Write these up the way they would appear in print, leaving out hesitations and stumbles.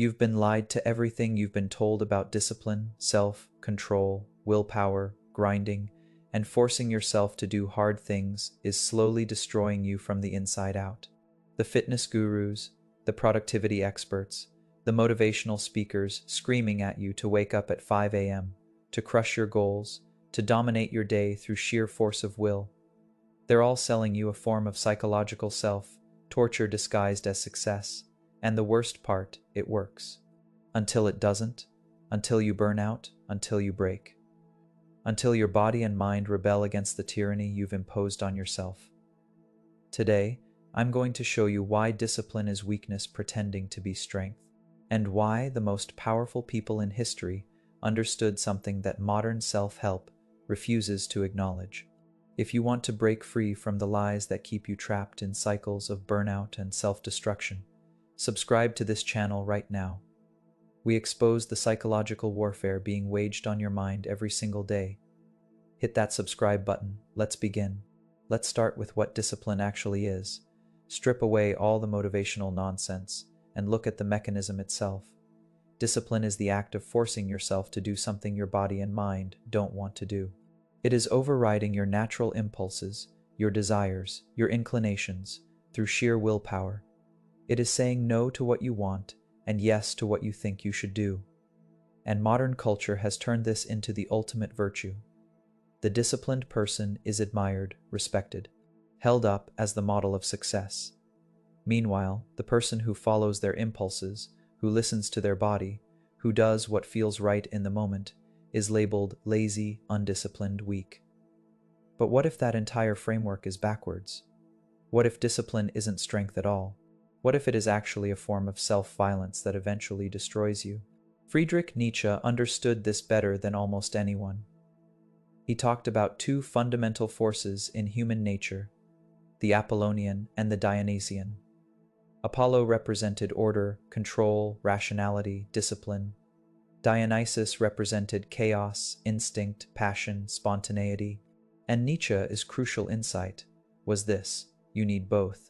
You've been lied to everything you've been told about discipline, self-control, willpower, grinding, and forcing yourself to do hard things is slowly destroying you from the inside out. The fitness gurus, the productivity experts, the motivational speakers screaming at you to wake up at 5 a.m., to crush your goals, to dominate your day through sheer force of will. They're all selling you a form of psychological self-torture disguised as success. And the worst part, it works. Until it doesn't, until you burn out, until you break. Until your body and mind rebel against the tyranny you've imposed on yourself. Today, I'm going to show you why discipline is weakness pretending to be strength, and why the most powerful people in history understood something that modern self-help refuses to acknowledge. If you want to break free from the lies that keep you trapped in cycles of burnout and self-destruction, subscribe to this channel right now. We expose the psychological warfare being waged on your mind every single day. Hit that subscribe button. Let's begin. Let's start with what discipline actually is. Strip away all the motivational nonsense and look at the mechanism itself. Discipline is the act of forcing yourself to do something your body and mind don't want to do. It is overriding your natural impulses, your desires, your inclinations, through sheer willpower. It is saying no to what you want and yes to what you think you should do. And modern culture has turned this into the ultimate virtue. The disciplined person is admired, respected, held up as the model of success. Meanwhile, the person who follows their impulses, who listens to their body, who does what feels right in the moment, is labeled lazy, undisciplined, weak. But what if that entire framework is backwards? What if discipline isn't strength at all? What if it is actually a form of self-violence that eventually destroys you? Friedrich Nietzsche understood this better than almost anyone. He talked about two fundamental forces in human nature, the Apollonian and the Dionysian. Apollo represented order, control, rationality, discipline. Dionysus represented chaos, instinct, passion, spontaneity. And Nietzsche's crucial insight was this: you need both.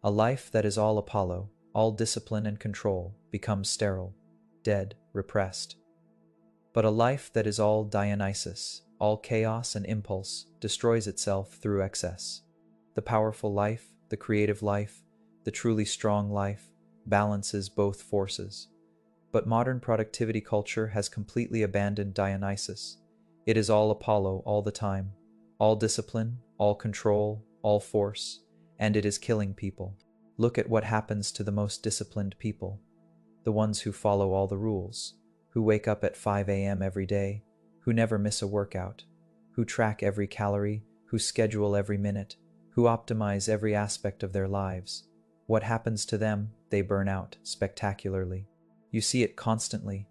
A life that is all Apollo, all discipline and control, becomes sterile, dead, repressed. But a life that is all Dionysus, all chaos and impulse, destroys itself through excess. The powerful life, the creative life, the truly strong life, balances both forces. But modern productivity culture has completely abandoned Dionysus. It is all Apollo all the time, all discipline, all control, all force. And it is killing people. Look at what happens to the most disciplined people, the ones who follow all the rules, who wake up at 5 a.m. every day, who never miss a workout, who track every calorie, who schedule every minute, who optimize every aspect of their lives. What happens to them? They burn out spectacularly. You see it constantly.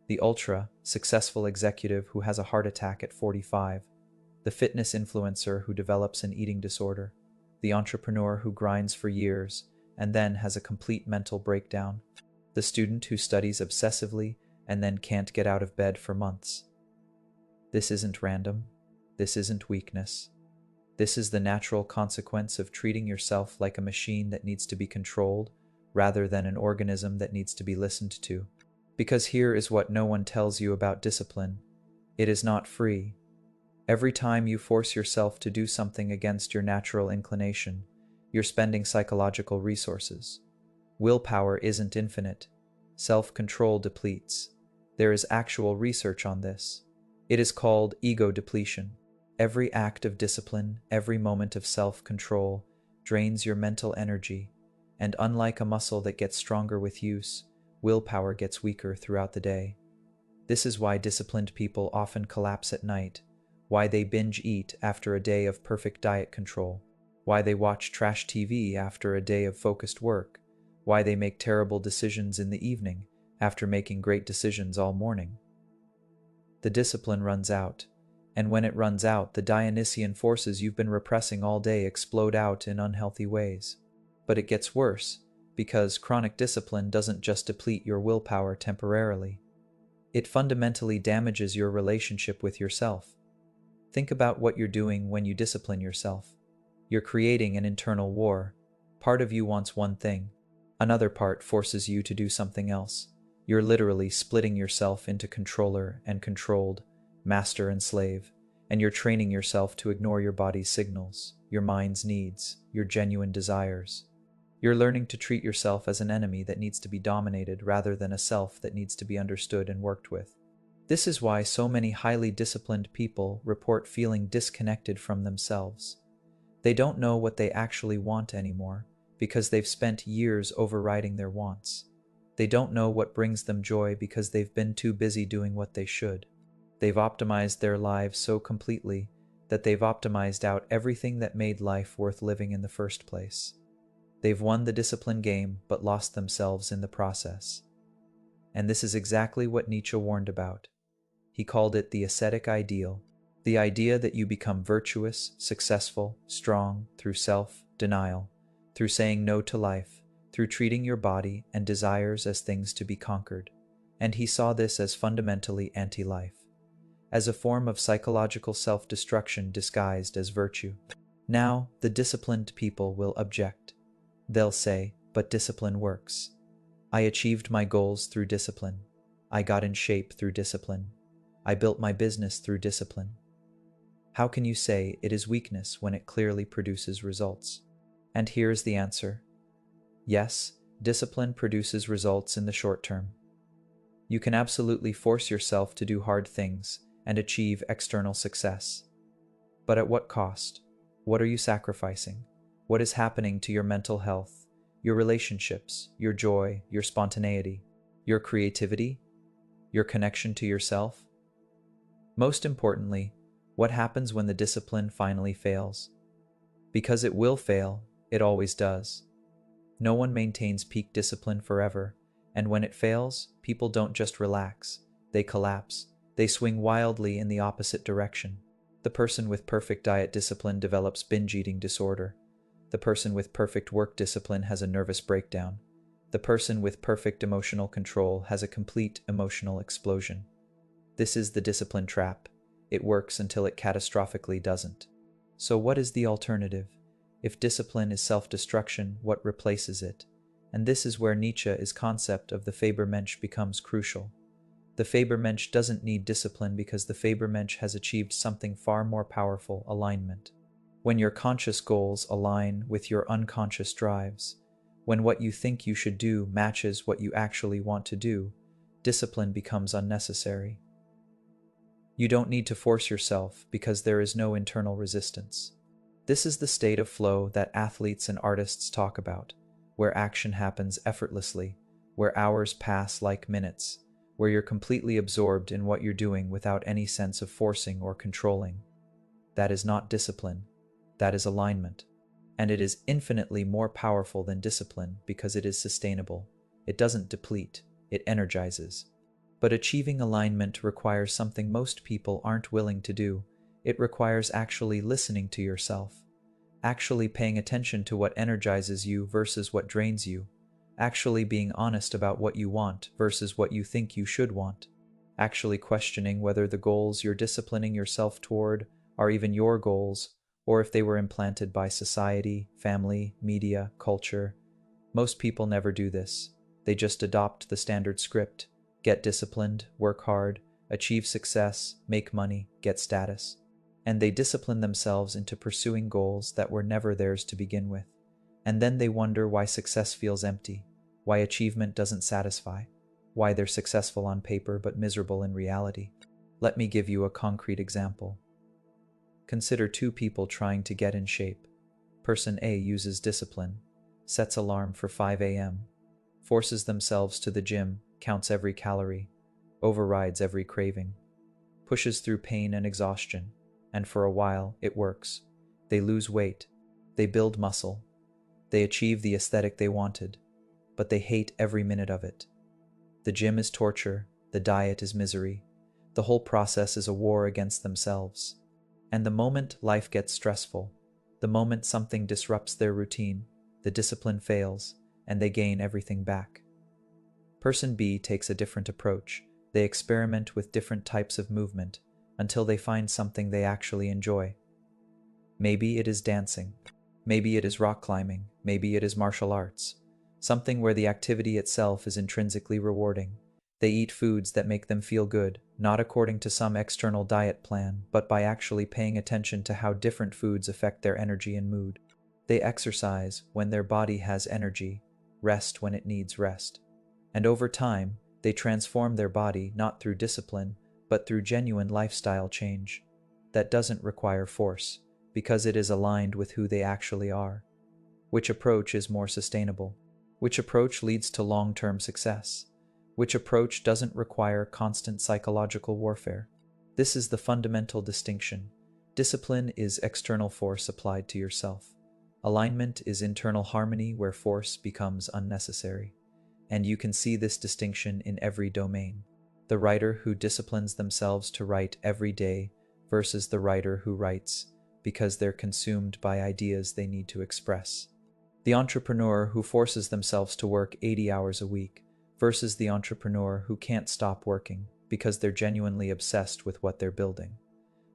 The ultra-successful executive who has a heart attack at 45, the fitness influencer who develops an eating disorder, the entrepreneur who grinds for years and then has a complete mental breakdown, the student who studies obsessively and then can't get out of bed for months. This isn't random. This isn't weakness. This is the natural consequence of treating yourself like a machine that needs to be controlled rather than an organism that needs to be listened to. Because here is what no one tells you about discipline. It is not free. Every time you force yourself to do something against your natural inclination, you're spending psychological resources. Willpower isn't infinite. Self-control depletes. There is actual research on this. It is called ego depletion. Every act of discipline, every moment of self-control drains your mental energy, and unlike a muscle that gets stronger with use, willpower gets weaker throughout the day. This is why disciplined people often collapse at night, why they binge eat after a day of perfect diet control, why they watch trash TV after a day of focused work, why they make terrible decisions in the evening after making great decisions all morning. The discipline runs out, and when it runs out, the Dionysian forces you've been repressing all day explode out in unhealthy ways. But it gets worse, because chronic discipline doesn't just deplete your willpower temporarily. It fundamentally damages your relationship with yourself. Think about what you're doing when you discipline yourself. You're creating an internal war. Part of you wants one thing. Another part forces you to do something else. You're literally splitting yourself into controller and controlled, master and slave, and you're training yourself to ignore your body's signals, your mind's needs, your genuine desires. You're learning to treat yourself as an enemy that needs to be dominated rather than a self that needs to be understood and worked with. This is why so many highly disciplined people report feeling disconnected from themselves. They don't know what they actually want anymore because they've spent years overriding their wants. They don't know what brings them joy because they've been too busy doing what they should. They've optimized their lives so completely that they've optimized out everything that made life worth living in the first place. They've won the discipline game but lost themselves in the process. And this is exactly what Nietzsche warned about. He called it the ascetic ideal, the idea that you become virtuous, successful, strong through self-denial, through saying no to life, through treating your body and desires as things to be conquered. And he saw this as fundamentally anti-life, as a form of psychological self-destruction disguised as virtue. Now, the disciplined people will object. They'll say, but discipline works. I achieved my goals through discipline. I got in shape through discipline. I built my business through discipline. How can you say it is weakness when it clearly produces results? And here's the answer. Yes, discipline produces results in the short term. You can absolutely force yourself to do hard things and achieve external success. But at what cost? What are you sacrificing? What is happening to your mental health, your relationships, your joy, your spontaneity, your creativity, your connection to yourself? Most importantly, what happens when the discipline finally fails? Because it will fail, it always does. No one maintains peak discipline forever, and when it fails, people don't just relax, they collapse. They swing wildly in the opposite direction. The person with perfect diet discipline develops binge eating disorder. The person with perfect work discipline has a nervous breakdown. The person with perfect emotional control has a complete emotional explosion. This is the discipline trap. It works until it catastrophically doesn't. So what is the alternative? If discipline is self-destruction, what replaces it? And this is where Nietzsche's concept of the Fabermensch becomes crucial. The Fabermensch doesn't need discipline because the Fabermensch has achieved something far more powerful: alignment. When your conscious goals align with your unconscious drives, when what you think you should do matches what you actually want to do, discipline becomes unnecessary. You don't need to force yourself because there is no internal resistance. This is the state of flow that athletes and artists talk about, where action happens effortlessly, where hours pass like minutes, where you're completely absorbed in what you're doing without any sense of forcing or controlling. That is not discipline. That is alignment. And it is infinitely more powerful than discipline because it is sustainable. It doesn't deplete, it energizes. But achieving alignment requires something most people aren't willing to do. It requires actually listening to yourself, actually paying attention to what energizes you versus what drains you, actually being honest about what you want versus what you think you should want, actually questioning whether the goals you're disciplining yourself toward are even your goals, or if they were implanted by society, family, media, culture. Most people never do this. They just adopt the standard script: get disciplined, work hard, achieve success, make money, get status. And they discipline themselves into pursuing goals that were never theirs to begin with. And then they wonder why success feels empty, why achievement doesn't satisfy, why they're successful on paper but miserable in reality. Let me give you a concrete example. Consider two people trying to get in shape. Person A uses discipline, sets alarm for 5 a.m., forces themselves to the gym, counts every calorie, overrides every craving, pushes through pain and exhaustion, and for a while it works. They lose weight, they build muscle, they achieve the aesthetic they wanted, but they hate every minute of it. The gym is torture, the diet is misery, the whole process is a war against themselves. And the moment life gets stressful, the moment something disrupts their routine, the discipline fails, and they gain everything back. Person B takes a different approach. They experiment with different types of movement until they find something they actually enjoy. Maybe it is dancing. Maybe it is rock climbing. Maybe it is martial arts. Something where the activity itself is intrinsically rewarding. They eat foods that make them feel good, not according to some external diet plan, but by actually paying attention to how different foods affect their energy and mood. They exercise when their body has energy, rest when it needs rest. And over time, they transform their body not through discipline, but through genuine lifestyle change. That doesn't require force, because it is aligned with who they actually are. Which approach is more sustainable? Which approach leads to long-term success? Which approach doesn't require constant psychological warfare? This is the fundamental distinction. Discipline is external force applied to yourself. Alignment is internal harmony where force becomes unnecessary. And you can see this distinction in every domain. The writer who disciplines themselves to write every day versus the writer who writes because they're consumed by ideas they need to express. The entrepreneur who forces themselves to work 80 hours a week versus the entrepreneur who can't stop working because they're genuinely obsessed with what they're building.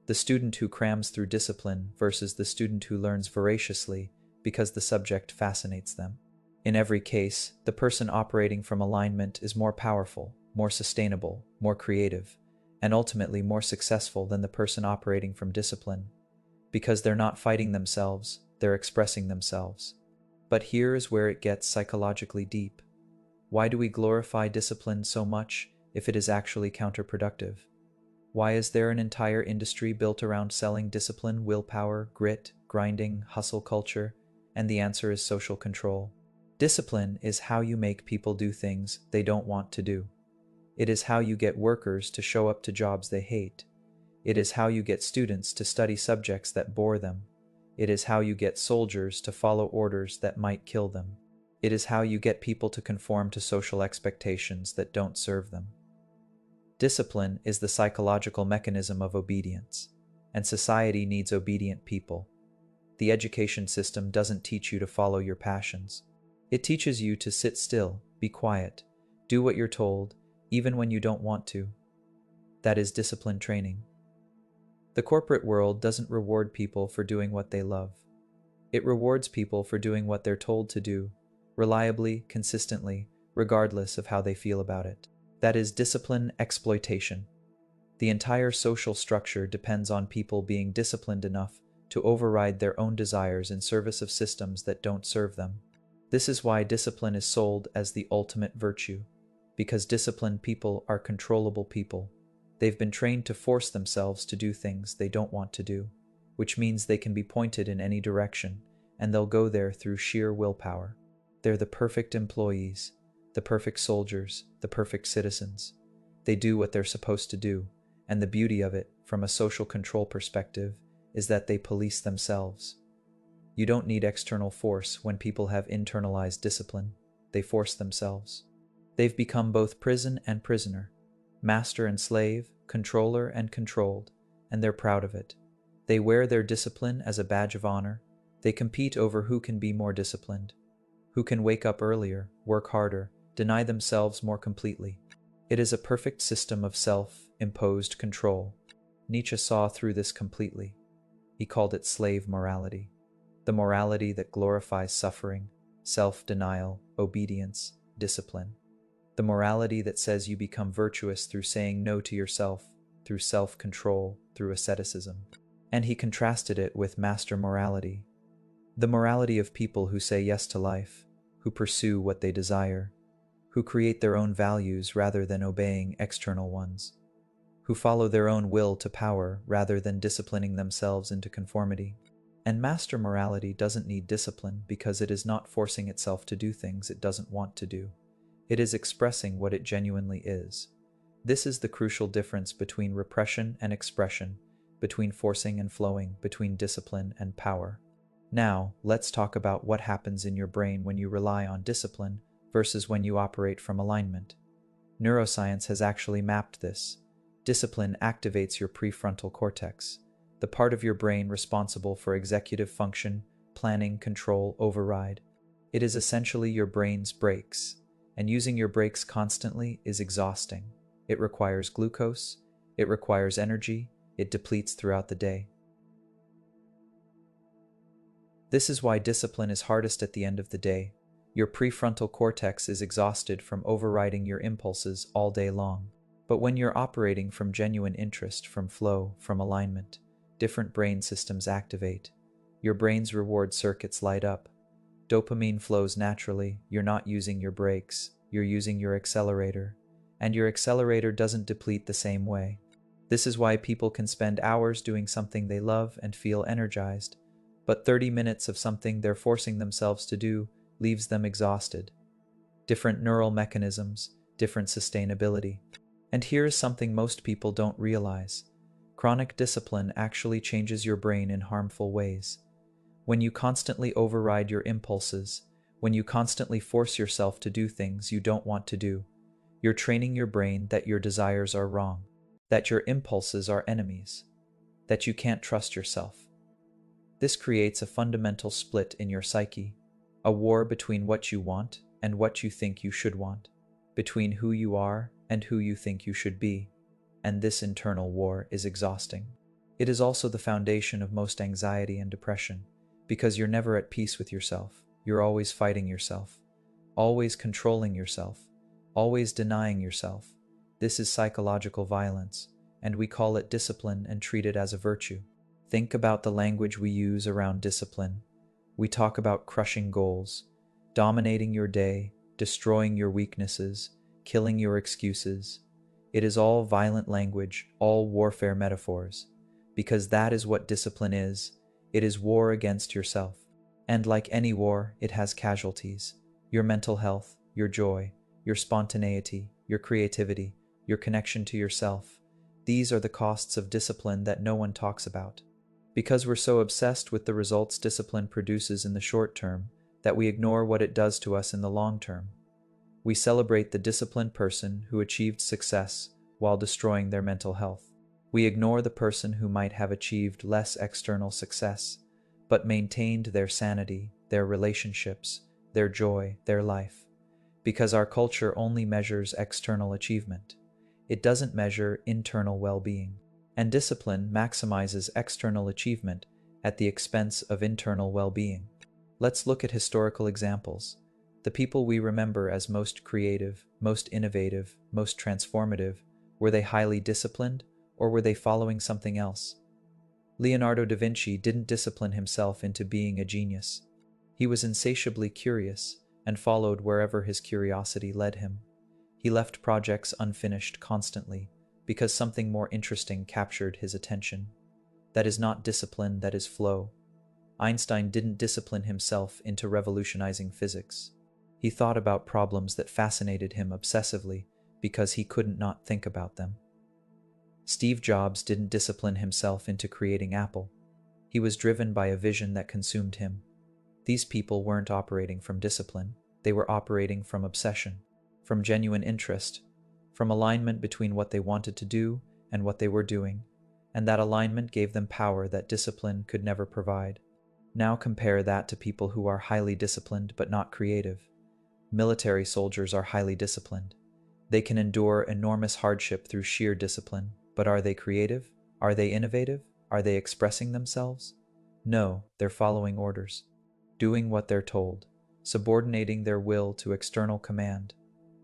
The student who crams through discipline versus the student who learns voraciously because the subject fascinates them. In every case, the person operating from alignment is more powerful, more sustainable, more creative, and ultimately more successful than the person operating from discipline. Because they're not fighting themselves, they're expressing themselves. But here is where it gets psychologically deep. Why do we glorify discipline so much if it is actually counterproductive? Why is there an entire industry built around selling discipline, willpower, grit, grinding, hustle culture? And the answer is social control. Discipline is how you make people do things they don't want to do. It is how you get workers to show up to jobs they hate. It is how you get students to study subjects that bore them. It is how you get soldiers to follow orders that might kill them. It is how you get people to conform to social expectations that don't serve them. Discipline is the psychological mechanism of obedience, and society needs obedient people. The education system doesn't teach you to follow your passions. It teaches you to sit still, be quiet, do what you're told, even when you don't want to. That is discipline training. The corporate world doesn't reward people for doing what they love. It rewards people for doing what they're told to do, reliably, consistently, regardless of how they feel about it. That is discipline exploitation. The entire social structure depends on people being disciplined enough to override their own desires in service of systems that don't serve them. This is why discipline is sold as the ultimate virtue, because disciplined people are controllable people. They've been trained to force themselves to do things they don't want to do, which means they can be pointed in any direction, and they'll go there through sheer willpower. They're the perfect employees, the perfect soldiers, the perfect citizens. They do what they're supposed to do, and the beauty of it, from a social control perspective, is that they police themselves. You don't need external force when people have internalized discipline. They force themselves. They've become both prison and prisoner, master and slave, controller and controlled, and they're proud of it. They wear their discipline as a badge of honor. They compete over who can be more disciplined, who can wake up earlier, work harder, deny themselves more completely. It is a perfect system of self-imposed control. Nietzsche saw through this completely. He called it slave morality, the morality that glorifies suffering, self-denial, obedience, discipline. The morality that says you become virtuous through saying no to yourself, through self-control, through asceticism. And he contrasted it with master morality, the morality of people who say yes to life, who pursue what they desire, who create their own values rather than obeying external ones, who follow their own will to power rather than disciplining themselves into conformity. And master morality doesn't need discipline because it is not forcing itself to do things it doesn't want to do. It is expressing what it genuinely is. This is the crucial difference between repression and expression, between forcing and flowing, between discipline and power. Now, let's talk about what happens in your brain when you rely on discipline versus when you operate from alignment. Neuroscience has actually mapped this. Discipline activates your prefrontal cortex, the part of your brain responsible for executive function, planning, control, override. It is essentially your brain's brakes, and using your brakes constantly is exhausting. It requires glucose, it requires energy, it depletes throughout the day. This is why discipline is hardest at the end of the day, Your prefrontal cortex is exhausted from overriding your impulses all day long. But when you're operating from genuine interest, from flow, from alignment, different brain systems activate. Your brain's reward circuits light up. Dopamine flows naturally. You're not using your brakes, you're using your accelerator. And your accelerator doesn't deplete the same way. This is why people can spend hours doing something they love and feel energized, but 30 minutes of something they're forcing themselves to do leaves them exhausted. Different neural mechanisms, different sustainability. And here is something most people don't realize. Chronic discipline actually changes your brain in harmful ways. When you constantly override your impulses, when you constantly force yourself to do things you don't want to do, you're training your brain that your desires are wrong, that your impulses are enemies, that you can't trust yourself. This creates a fundamental split in your psyche, a war between what you want and what you think you should want, between who you are and who you think you should be, and this internal war is exhausting. It is also the foundation of most anxiety and depression, because you're never at peace with yourself. You're always fighting yourself, always controlling yourself, always denying yourself. This is psychological violence, and we call it discipline and treat it as a virtue. Think about the language we use around discipline. We talk about crushing goals, dominating your day, destroying your weaknesses, killing your excuses. It is all violent language, all warfare metaphors, because that is what discipline is. It is war against yourself. And like any war, it has casualties. Your mental health, your joy, your spontaneity, your creativity, your connection to yourself. These are the costs of discipline that no one talks about. Because we're so obsessed with the results discipline produces in the short term that we ignore what it does to us in the long term. We celebrate the disciplined person who achieved success while destroying their mental health. We ignore the person who might have achieved less external success, but maintained their sanity, their relationships, their joy, their life. Because our culture only measures external achievement. It doesn't measure internal well-being. And discipline maximizes external achievement at the expense of internal well-being. Let's look at historical examples. The people we remember as most creative, most innovative, most transformative, were they highly disciplined, or were they following something else? Leonardo da Vinci didn't discipline himself into being a genius. He was insatiably curious and followed wherever his curiosity led him. He left projects unfinished constantly because something more interesting captured his attention. That is not discipline, that is flow. Einstein didn't discipline himself into revolutionizing physics. He thought about problems that fascinated him obsessively because he couldn't not think about them. Steve Jobs didn't discipline himself into creating Apple. He was driven by a vision that consumed him. These people weren't operating from discipline. They were operating from obsession, from genuine interest, from alignment between what they wanted to do and what they were doing, and that alignment gave them power that discipline could never provide. Now compare that to people who are highly disciplined but not creative. Military soldiers are highly disciplined. They can endure enormous hardship through sheer discipline, but are they creative? Are they innovative? Are they expressing themselves? No, they're following orders, doing what they're told, subordinating their will to external command.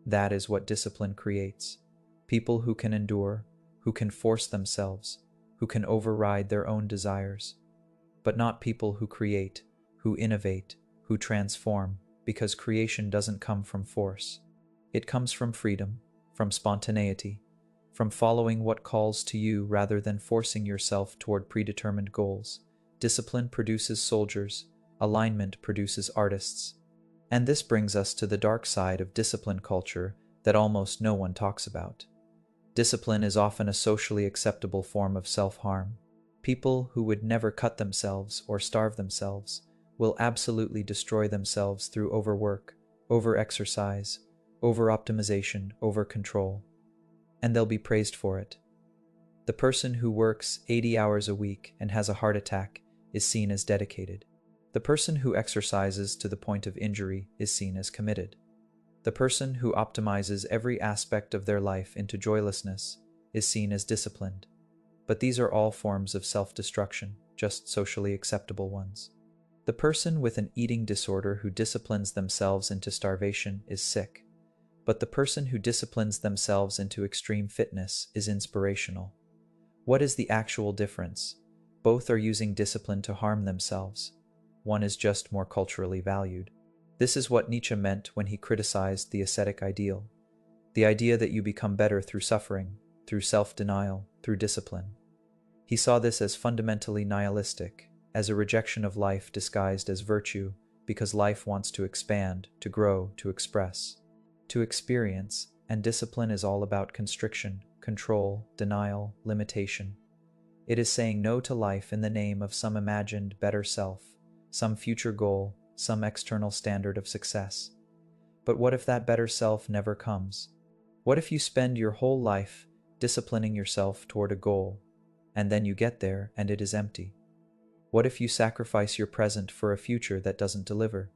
That is what discipline creates. People who can endure, who can force themselves, who can override their own desires. But not people who create, who innovate, who transform, because creation doesn't come from force. It comes from freedom, from spontaneity, from following what calls to you rather than forcing yourself toward predetermined goals. Discipline produces soldiers, alignment produces artists. And this brings us to the dark side of discipline culture that almost no one talks about. Discipline is often a socially acceptable form of self-harm. People who would never cut themselves or starve themselves will absolutely destroy themselves through overwork, over-exercise, over-optimization, over-control. And they'll be praised for it. The person who works 80 hours a week and has a heart attack is seen as dedicated. The person who exercises to the point of injury is seen as committed. The person who optimizes every aspect of their life into joylessness is seen as disciplined. But these are all forms of self-destruction, just socially acceptable ones. The person with an eating disorder who disciplines themselves into starvation is sick, but the person who disciplines themselves into extreme fitness is inspirational. What is the actual difference? Both are using discipline to harm themselves. One is just more culturally valued. This is what Nietzsche meant when he criticized the ascetic ideal. The idea that you become better through suffering, through self-denial, through discipline. He saw this as fundamentally nihilistic, as a rejection of life disguised as virtue, because life wants to expand, to grow, to express, to experience, and discipline is all about constriction, control, denial, limitation. It is saying no to life in the name of some imagined better self, some future goal, some external standard of success. But what if that better self never comes? What if you spend your whole life disciplining yourself toward a goal, and then you get there and it is empty? What if you sacrifice your present for a future that doesn't deliver?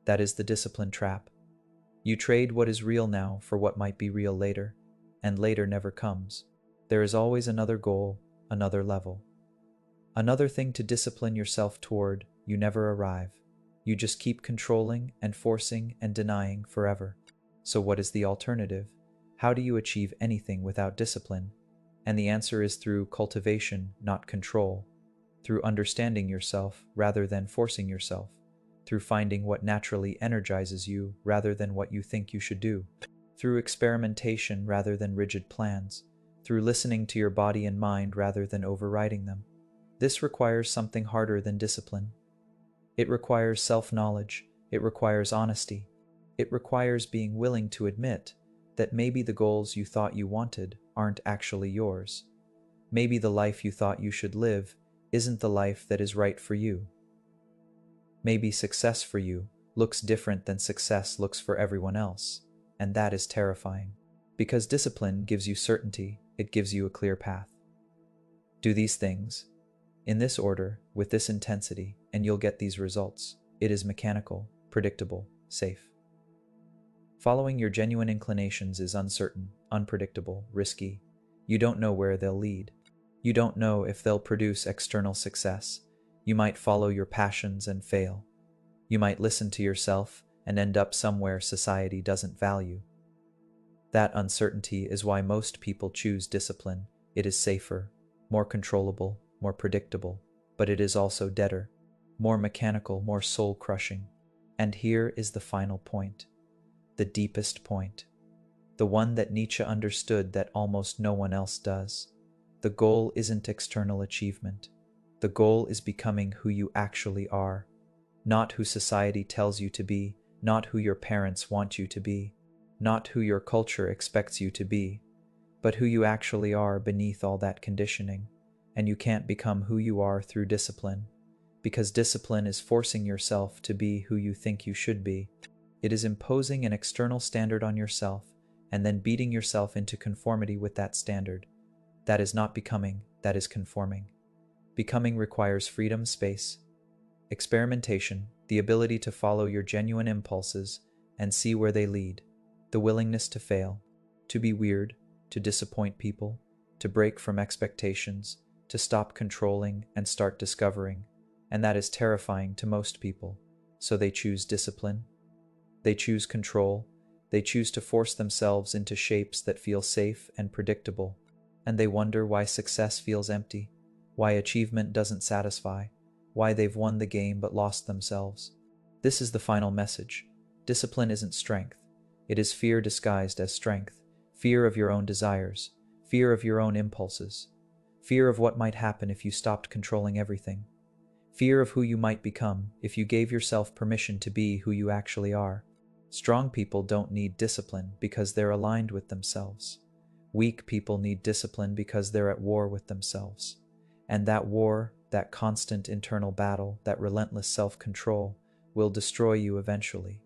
That is the discipline trap. You trade what is real now for what might be real later, and later never comes. There is always another goal, another level. Another thing to discipline yourself toward. You never arrive. You just keep controlling and forcing and denying forever. So what is the alternative? How do you achieve anything without discipline? And the answer is through cultivation, not control. Through understanding yourself rather than forcing yourself. Through finding what naturally energizes you rather than what you think you should do. Through experimentation rather than rigid plans. Through listening to your body and mind rather than overriding them. This requires something harder than discipline. It requires self-knowledge. It requires honesty. It requires being willing to admit that maybe the goals you thought you wanted aren't actually yours. Maybe the life you thought you should live isn't the life that is right for you. Maybe success for you looks different than success looks for everyone else, and that is terrifying. Because discipline gives you certainty, it gives you a clear path. Do these things, in this order, with this intensity, and you'll get these results. It is mechanical, predictable, safe. Following your genuine inclinations is uncertain, unpredictable, risky. You don't know where they'll lead. You don't know if they'll produce external success. You might follow your passions and fail. You might listen to yourself and end up somewhere society doesn't value. That uncertainty is why most people choose discipline. It is safer, more controllable, more predictable, but it is also deader, more mechanical, more soul-crushing. And here is the final point, the deepest point, the one that Nietzsche understood that almost no one else does. The goal isn't external achievement. The goal is becoming who you actually are, not who society tells you to be, not who your parents want you to be, not who your culture expects you to be, but who you actually are beneath all that conditioning. And you can't become who you are through discipline, because discipline is forcing yourself to be who you think you should be. It is imposing an external standard on yourself and then beating yourself into conformity with that standard. That is not becoming, that is conforming. Becoming requires freedom, space, experimentation, the ability to follow your genuine impulses and see where they lead, the willingness to fail, to be weird, to disappoint people, to break from expectations, to stop controlling and start discovering, and that is terrifying to most people. So they choose discipline, they choose control, they choose to force themselves into shapes that feel safe and predictable, and they wonder why success feels empty, why achievement doesn't satisfy, why they've won the game but lost themselves. This is the final message. Discipline isn't strength. It is fear disguised as strength, fear of your own desires, fear of your own impulses, fear of what might happen if you stopped controlling everything, fear of who you might become if you gave yourself permission to be who you actually are. Strong people don't need discipline because they're aligned with themselves. Weak people need discipline because they're at war with themselves. And that war, that constant internal battle, that relentless self-control, will destroy you eventually.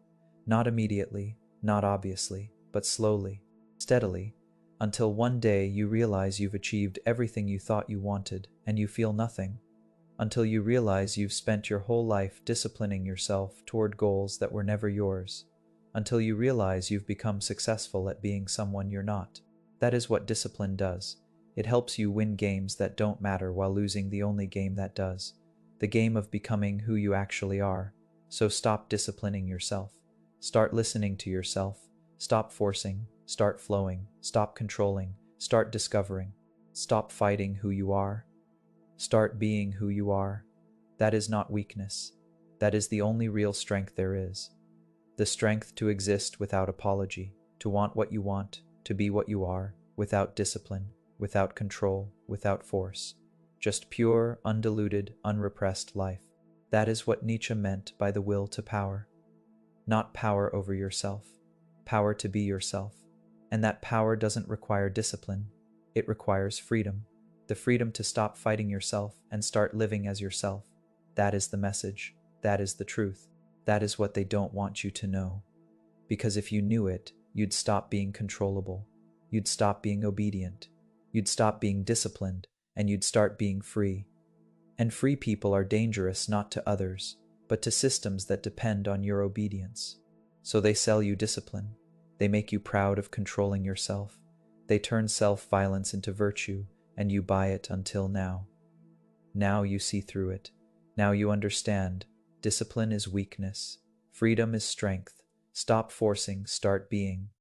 Not immediately, not obviously, but slowly, steadily, until one day you realize you've achieved everything you thought you wanted and you feel nothing, until you realize you've spent your whole life disciplining yourself toward goals that were never yours, until you realize you've become successful at being someone you're not. That is what discipline does. It helps you win games that don't matter while losing the only game that does. the game of becoming who you actually are. So stop disciplining yourself. Start listening to yourself. Stop forcing. Start flowing. Stop controlling. Start discovering. Stop fighting who you are. Start being who you are. That is not weakness. That is the only real strength there is. The strength to exist without apology, to want what you want, to be what you are, without discipline, without control, without force. Just pure, undiluted, unrepressed life. That is what Nietzsche meant by the will to power. Not power over yourself, power to be yourself. And that power doesn't require discipline. It requires freedom. The freedom to stop fighting yourself and start living as yourself. That is the message. That is the truth. That is what they don't want you to know. Because if you knew it, you'd stop being controllable. You'd stop being obedient. You'd stop being disciplined, and you'd start being free. And free people are dangerous not to others, but to systems that depend on your obedience. So they sell you discipline. They make you proud of controlling yourself. They turn self-violence into virtue, and you buy it until now. Now you see through it. Now you understand. Discipline is weakness. Freedom is strength. Stop forcing, start being.